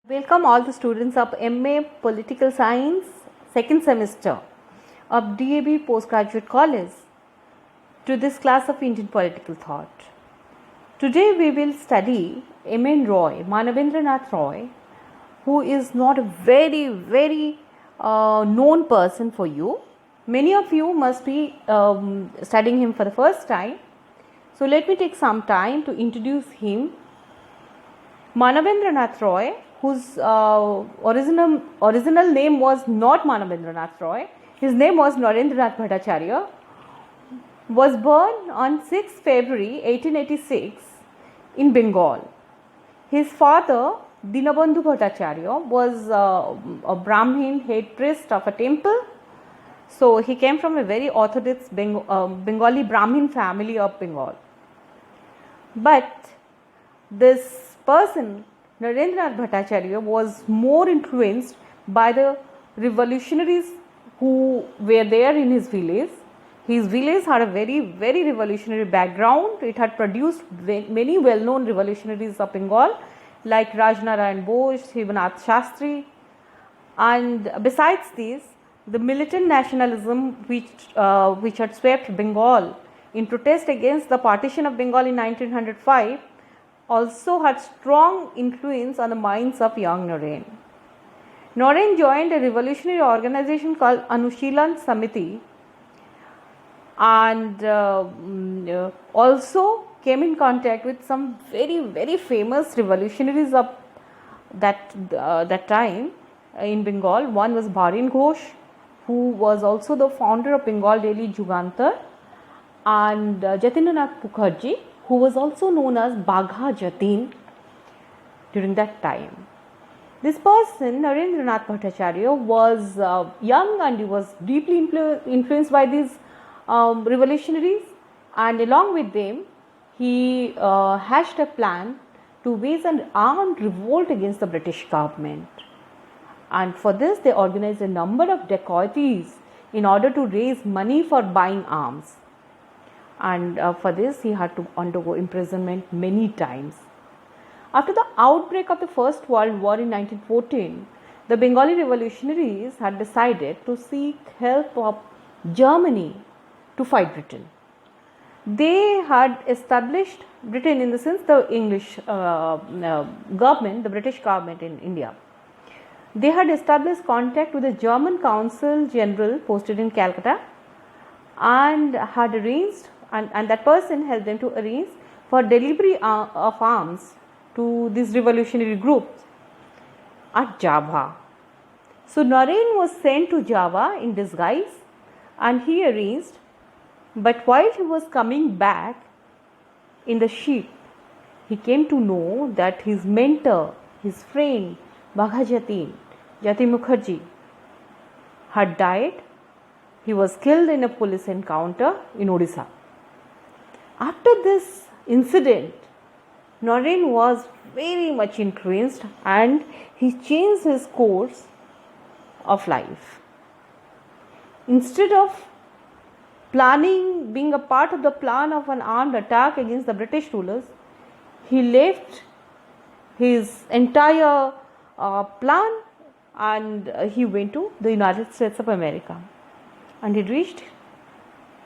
Welcome all the students of MA Political Science second semester of DAB Postgraduate College to this class of Indian Political Thought. Today we will study M.N. Roy, Manavendranath Roy, who is not a very known person for you. Many of you must be studying him for the first time. So let me take some time to introduce him. Manavendranath Roy, whose original name was not Manavendranath Roy, his name was Narendranath Bhattacharya, was born on 6 February 1886 in Bengal. His father, Dinabandhu Bhattacharya, was a Brahmin head priest of a temple. So he came from a very orthodox Bengali Brahmin family of Bengal. But this person, Narendranath Bhattacharya, was more influenced by the revolutionaries who were there in his village. His village had a very revolutionary background. It had produced many well-known revolutionaries of Bengal like Rajnarayan Bose, Shivanath Shastri, and besides this, the militant nationalism which had swept Bengal in protest against the partition of Bengal in 1905 also had strong influence on the minds of young Naren. Naren joined a revolutionary organization called Anushilan Samiti and also came in contact with some very famous revolutionaries of that time in Bengal. One was Bharin Ghosh, who was also the founder of Bengal Daily Jugantar, and Jatindranath Mukherjee, who was also known as Bagha Jatin during that time. This person, Narendranath Bhattacharya, was young and he was deeply influenced by these revolutionaries, and along with them he hatched a plan to wage an armed revolt against the British government. And for this they organized a number of dacoities in order to raise money for buying arms. And for this he had to undergo imprisonment many times. After the outbreak of the First World War in 1914, the Bengali revolutionaries had decided to seek help of Germany to fight Britain. They had established Britain in the sense the English government, the British government in India. They had established contact with the German Consul General posted in Calcutta and had arranged and that person helped them to arrange for delivery of arms to these revolutionary groups at Java. So Naren was sent to Java in disguise and he arranged, but while he was coming back in the ship, he came to know that his mentor, his friend Bagha Jatin, Jati Mukherjee, had died. He was killed in a police encounter in Odisha. After this incident, Naren was very much influenced and he changed his course of life. Instead of being a part of the plan of an armed attack against the British rulers, he left his entire plan and he went to the United States of America. And he reached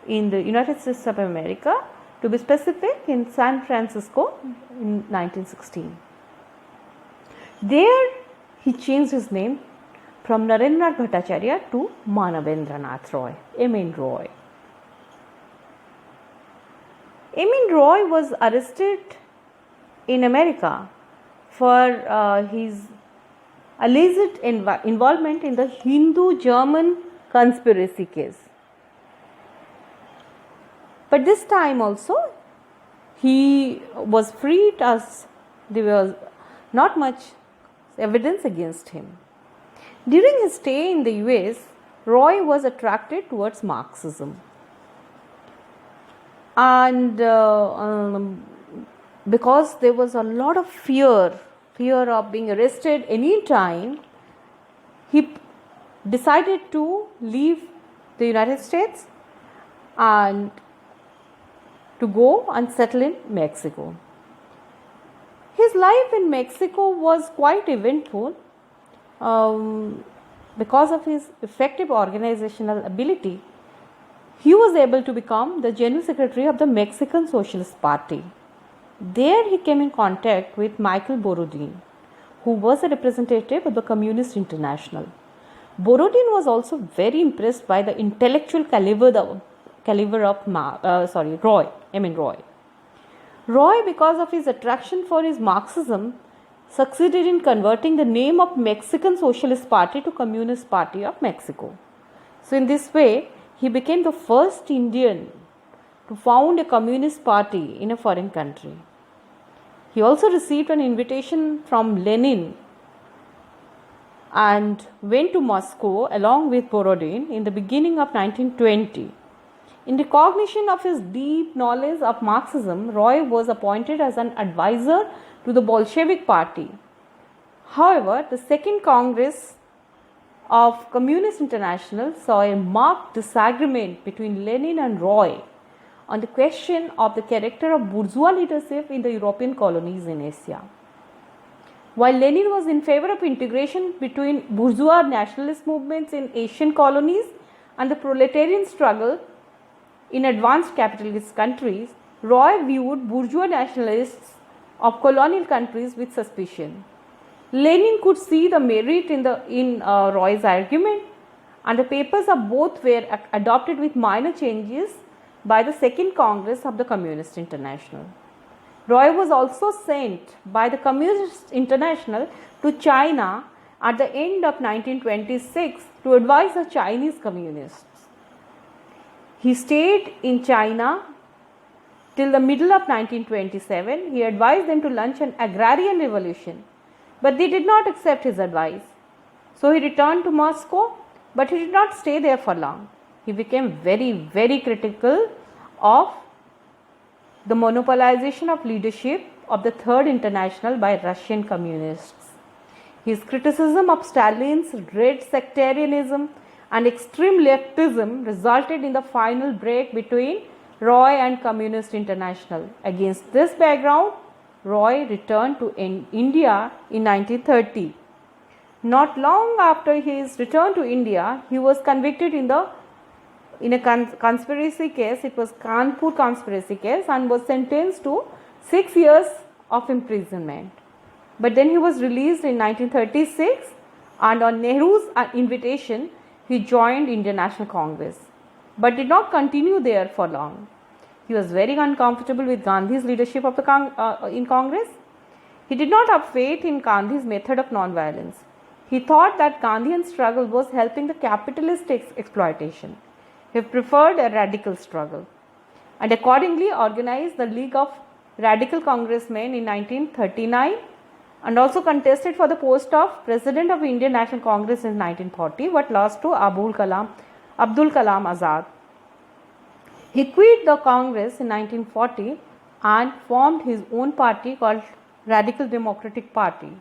in the United States of America, to be specific, in San Francisco in 1916. There he changed his name from Narendranath Bhattacharya to Manavendranath Roy, M.N. Roy. M.N. Roy was arrested in America for his alleged involvement in the Hindu-German conspiracy case. But this time also he was freed as there was not much evidence against him. During his stay in the US, Roy was attracted towards Marxism. And because there was a lot of fear of being arrested any time, he decided to leave the United States and to go and settle in Mexico. His life in Mexico was quite eventful. Because of his effective organizational ability, he was able to become the General Secretary of the Mexican Socialist Party. There he came in contact with Michael Borodin, who was a representative of the Communist International. Borodin was also very impressed by the intellectual caliber of Roy. Roy, because of his attraction for his Marxism, succeeded in converting the name of Mexican Socialist Party to Communist Party of Mexico. So in this way, he became the first Indian to found a communist party in a foreign country. He also received an invitation from Lenin and went to Moscow along with Borodin in the beginning of 1920. In recognition of his deep knowledge of Marxism, Roy was appointed as an advisor to the Bolshevik Party. However, the Second Congress of Communist International saw a marked disagreement between Lenin and Roy on the question of the character of bourgeois leadership in the European colonies in Asia. While Lenin was in favor of integration between bourgeois nationalist movements in Asian colonies and the proletarian struggle in advanced capitalist countries, Roy viewed bourgeois nationalists of colonial countries with suspicion. Lenin could see the merit in Roy's argument, and the papers of both were adopted with minor changes by the Second Congress of the Communist International. Roy was also sent by the Communist International to China at the end of 1926 to advise the Chinese communists. He stayed in China till the middle of 1927. He advised them to launch an agrarian revolution, but they did not accept his advice. So he returned to Moscow, but he did not stay there for long. He became very, very critical of the monopolization of leadership of the Third International by Russian communists. His criticism of Stalin's red sectarianism and extreme leftism resulted in the final break between Roy and Communist International. Against this background, Roy returned to India in 1930. Not long after his return to India, he was convicted in a conspiracy case. It was Kanpur conspiracy case, and was sentenced to 6 years of imprisonment. But then he was released in 1936, and on Nehru's invitation, he joined Indian National Congress, but did not continue there for long. He was very uncomfortable with Gandhi's leadership of in Congress. He did not have faith in Gandhi's method of non-violence. He thought that Gandhian struggle was helping the capitalist exploitation. He preferred a radical struggle, and accordingly organized the League of Radical Congressmen in 1939, and also contested for the post of President of Indian National Congress in 1940, but lost to Abdul Kalam Azad. He quit the Congress in 1940 and formed his own party called Radical Democratic Party.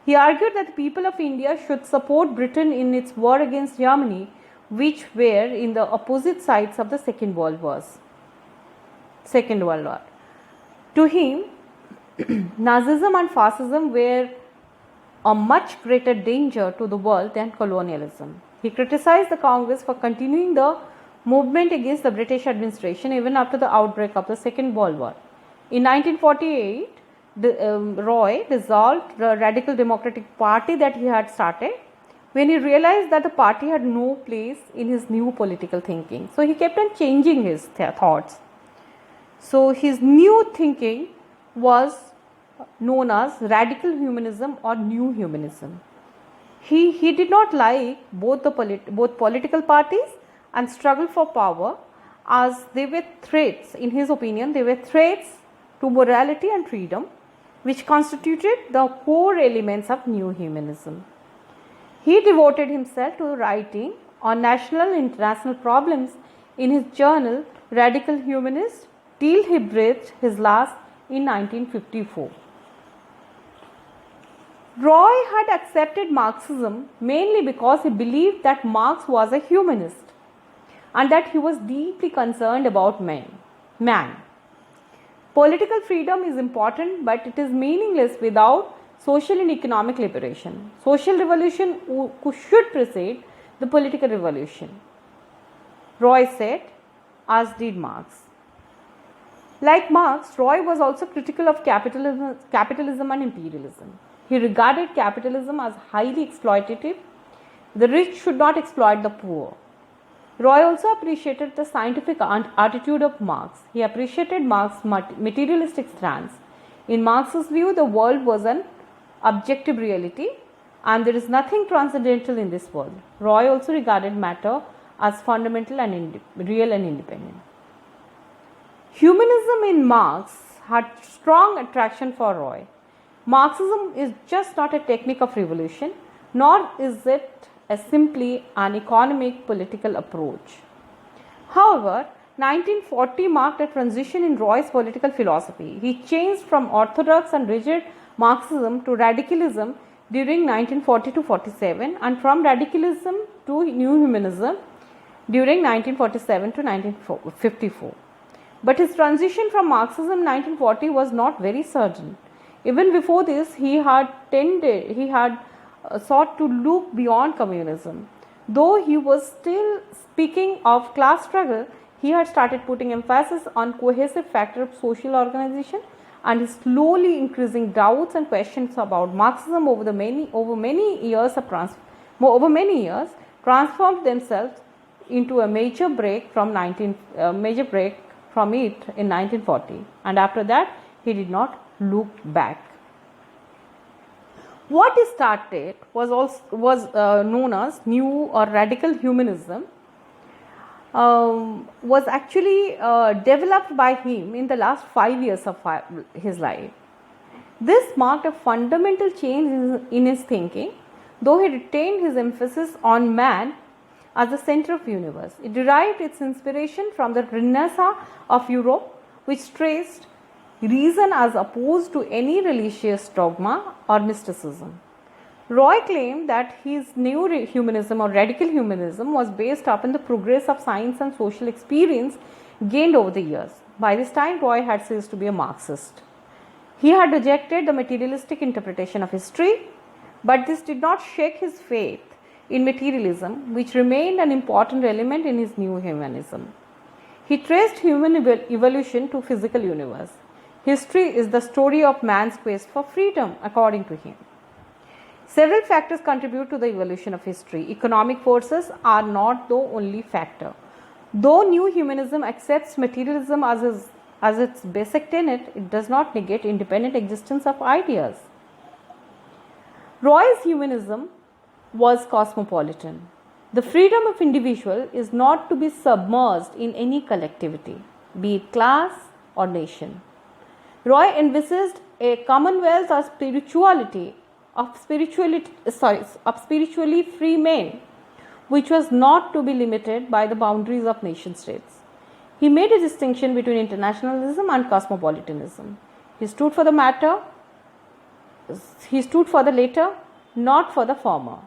He argued that the people of India should support Britain in its war against Germany, which were in the opposite sides of the Second World War. To him, Nazism and fascism were a much greater danger to the world than colonialism. He criticized the Congress for continuing the movement against the British administration even after the outbreak of the Second World War. In 1948, Roy dissolved the Radical Democratic Party that he had started when he realized that the party had no place in his new political thinking. So he kept on changing his thoughts. So his new thinking was known as radical humanism or new humanism. He did not like both political parties and struggle for power, as they were threats. In his opinion, they were threats to morality and freedom, which constituted the core elements of new humanism. He devoted himself to writing on national and international problems in his journal Radical Humanist till he breathed his last in 1954. Roy had accepted Marxism mainly because he believed that Marx was a humanist and that he was deeply concerned about man. Political freedom is important, but it is meaningless without social and economic liberation. Social revolution should precede the political revolution, Roy said, as did Marx. Like Marx, Roy was also critical of capitalism and imperialism. He regarded capitalism as highly exploitative. The rich should not exploit the poor. Roy also appreciated the scientific attitude of Marx. He appreciated Marx's materialistic stance. In Marx's view, the world was an objective reality and there is nothing transcendental in this world. Roy also regarded matter as fundamental and real and independent. Humanism in Marx had strong attraction for Roy. Marxism is just not a technique of revolution, nor is it simply an economic political approach. However, 1940 marked a transition in Roy's political philosophy. He changed from orthodox and rigid Marxism to radicalism during 1940 to 47 and from radicalism to new humanism during 1947 to 1954. But his transition from Marxism in 1940 was not very certain. Even before this, he had sought to look beyond communism. Though he was still speaking of class struggle, he had started putting emphasis on cohesive factor of social organization, and his slowly increasing doubts and questions about Marxism over many years transformed themselves into a major break from it in 1940, and after that he did not look back. What he started was known as new or radical humanism, was actually developed by him in the last 5 years of his life. This marked a fundamental change in his thinking, though he retained his emphasis on man as the center of the universe. It derived its inspiration from the Renaissance of Europe, which traced reason as opposed to any religious dogma or mysticism. Roy claimed that his new humanism or radical humanism was based upon the progress of science and social experience gained over the years. By this time, Roy had ceased to be a Marxist. He had rejected the materialistic interpretation of history, but this did not shake his faith in materialism, which remained an important element in his new humanism. He traced human evolution to physical universe. History is the story of man's quest for freedom, according to him. Several factors contribute to the evolution of history. Economic forces are not the only factor. Though new humanism accepts materialism as its basic tenet, it does not negate independent existence of ideas. Roy's humanism was cosmopolitan. The freedom of individual is not to be submerged in any collectivity, be it class or nation. Roy envisaged a commonwealth of spiritually free men, which was not to be limited by the boundaries of nation states. He made a distinction between internationalism and cosmopolitanism. He stood for the latter, not for the former.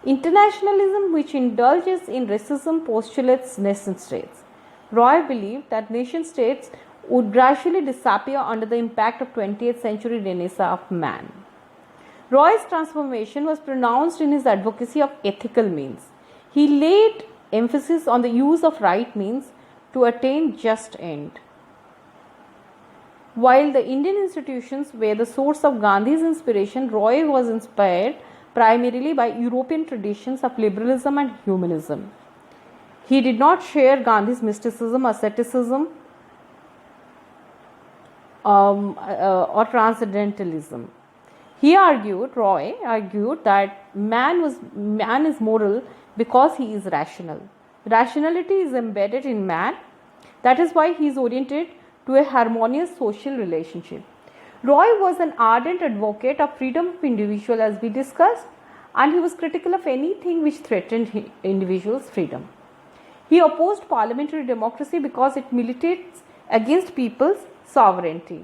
Internationalism, which indulges in racism, postulates nation states. Roy believed that nation states would gradually disappear under the impact of 20th century renaissance of man. Roy's transformation was pronounced in his advocacy of ethical means. He laid emphasis on the use of right means to attain just end. While the Indian institutions were the source of Gandhi's inspiration, Roy was inspired primarily by European traditions of liberalism and humanism. He did not share Gandhi's mysticism, asceticism, or transcendentalism. Roy argued that man is moral because he is rational. Rationality is embedded in man. That is why he is oriented to a harmonious social relationship. Roy was an ardent advocate of freedom of individual, as we discussed, and he was critical of anything which threatened individuals' freedom. He opposed parliamentary democracy because it militates against people's sovereignty.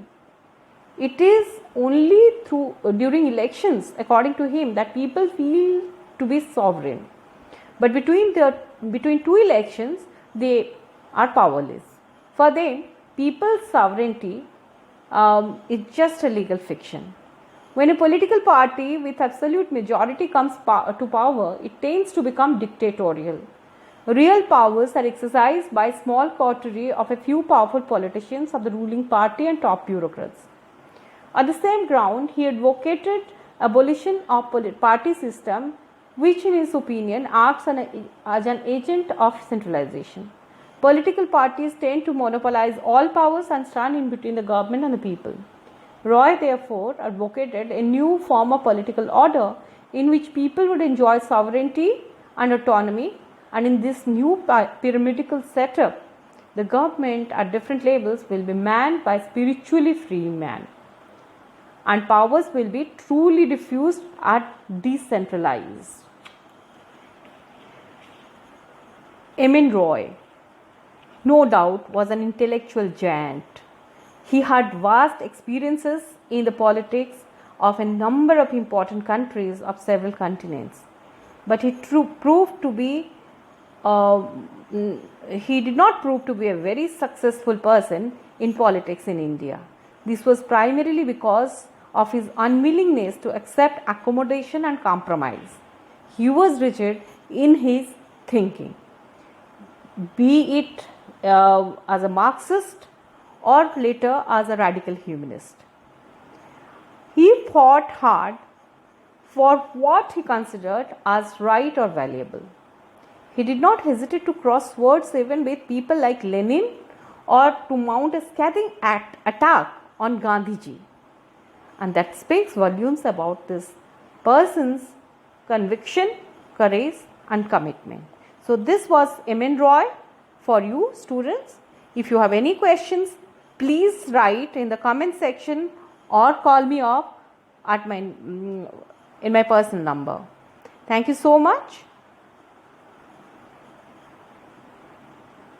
It is only during elections, according to him, that people feel to be sovereign. But between two elections, they are powerless. For them, people's sovereignty is just a legal fiction. When a political party with absolute majority comes to power, it tends to become dictatorial. Real powers are exercised by a small coterie of a few powerful politicians of the ruling party and top bureaucrats. On the same ground, he advocated abolition of party system, which in his opinion acts as an agent of centralization. Political parties tend to monopolize all powers and stand in between the government and the people. Roy therefore advocated a new form of political order in which people would enjoy sovereignty and autonomy, and in this new pyramidal setup, the government at different levels will be manned by spiritually free men, and powers will be truly diffused and decentralized. Emin Roy, no doubt, was an intellectual giant. He had vast experiences in the politics of a number of important countries of several continents, but he did not prove to be a very successful person in politics in India. This was primarily because of his unwillingness to accept accommodation and compromise. He was rigid in his thinking, be it as a Marxist or later as a radical humanist. He fought hard for what he considered as right or valuable. He did not hesitate to cross swords even with people like Lenin or to mount a scathing attack on Gandhiji. And that speaks volumes about this person's conviction, courage and commitment. So this was Emin Roy for you students. If you have any questions, please write in the comment section or call me up at in my personal number. Thank you so much.